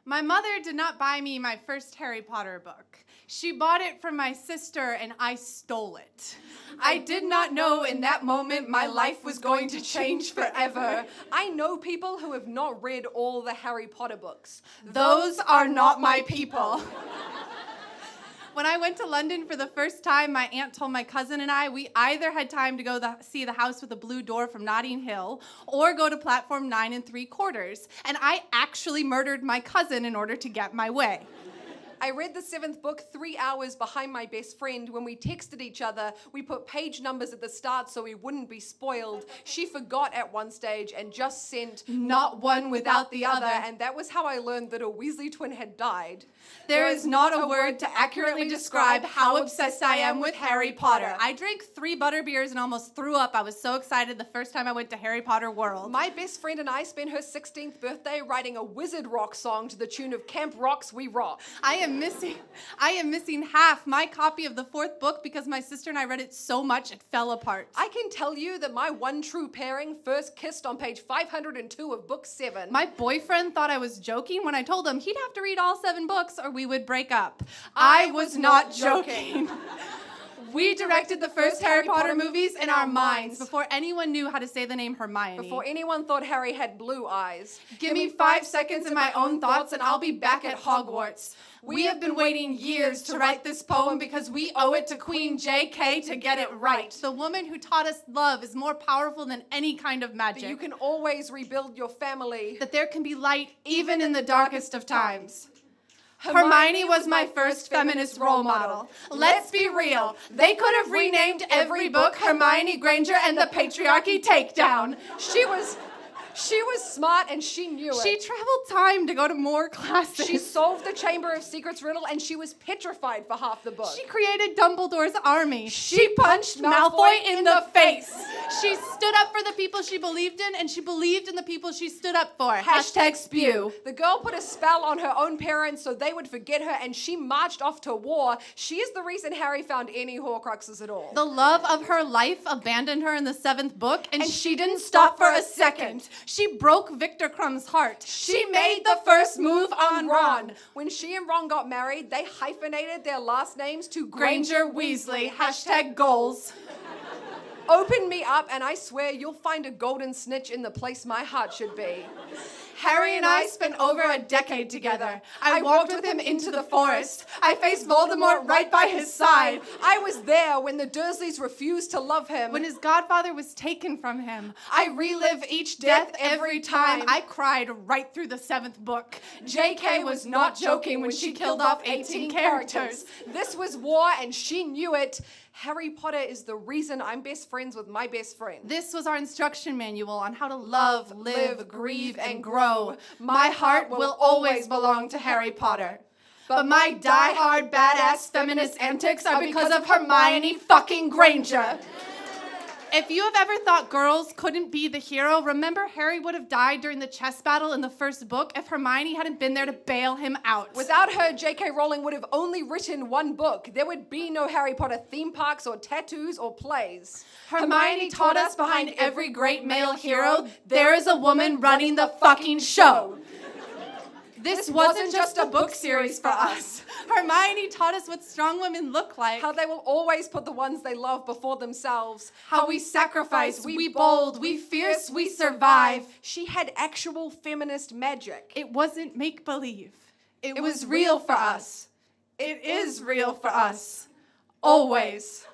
My mother did not buy me my first Harry Potter book. She bought it from my sister and I stole it. I did not know in that moment my life was going to change forever. I know people who have not read all the Harry Potter books. Those are not my people. When I went to London for the first time, my aunt told my cousin and I we either had time to go see the house with the blue door from Notting Hill or go to platform 9 3/4. And I actually murdered my cousin in order to get my way. I read the 7th book 3 hours behind my best friend. When we texted each other, we put page numbers at the start so we wouldn't be spoiled. She forgot at one stage and just sent not one without the other. And that was how I learned that a Weasley twin had died. There is not a word to accurately describe how obsessed I am with Harry Potter. I drank 3 butterbeers and almost threw up. I was so excited the first time I went to Harry Potter World. My best friend and I spent her 16th birthday writing a wizard rock song to the tune of Camp Rocks We Rock. I am missing half my copy of the 4th book because my sister and I read it so much it fell apart. I can tell you that my one true pairing first kissed on page 502 of book 7. My boyfriend thought I was joking when I told him he'd have to read all 7 books or we would break up. I was not joking. We directed the first Harry Potter movies in our minds before anyone knew how to say the name Hermione. Before anyone thought Harry had blue eyes. Give me 5 seconds in my own thoughts and I'll be back at Hogwarts. We have been waiting years to write this poem because we owe it to Queen J.K. to get it right. The woman who taught us love is more powerful than any kind of magic. That you can always rebuild your family. That there can be light even in the darkest of times. Hermione was my first feminist role model. Let's be real. They could have renamed every book Hermione Granger and the Patriarchy Takedown. She was smart and she knew it. She traveled time to go to more classes. She solved the Chamber of Secrets riddle and she was petrified for half the book. She created Dumbledore's army. She punched Malfoy in the face. She stood up for the people she believed in and she believed in the people she stood up for. Hashtag spew. The girl put a spell on her own parents so they would forget her and she marched off to war. She is the reason Harry found any Horcruxes at all. The love of her life abandoned her in the 7th book and she didn't stop for a second. She broke Victor Crumb's heart. She made the first move on Ron. When she and Ron got married, they hyphenated their last names to Granger Weasley. Hashtag goals. Open me up and I swear you'll find a golden snitch in the place my heart should be. Harry and I spent over a decade together. I walked with him into the forest. I faced Voldemort right by his side. I was there when the Dursleys refused to love him. When his godfather was taken from him. I relive each death every time. I cried right through the 7th book. J.K. was not joking when she killed off 18 characters. This was war and she knew it. Harry Potter is the reason I'm best friends with my best friend. This was our instruction manual on how to love, live, grieve, and grow. My heart will always belong to Harry Potter. But my die-hard, badass feminist antics are because of Hermione fucking Granger. If you have ever thought girls couldn't be the hero, remember Harry would have died during the chess battle in the 1st book if Hermione hadn't been there to bail him out. Without her, J.K. Rowling would have only written 1 book. There would be no Harry Potter theme parks or tattoos or plays. Hermione taught us behind every great male hero, there is a woman running the fucking show. This wasn't just a book series for us. Hermione taught us what strong women look like. How they will always put the ones they love before themselves. How we sacrifice, we bold, we fierce, we survive. She had actual feminist magic. It wasn't make-believe. It was real for us. It is real for us. Always.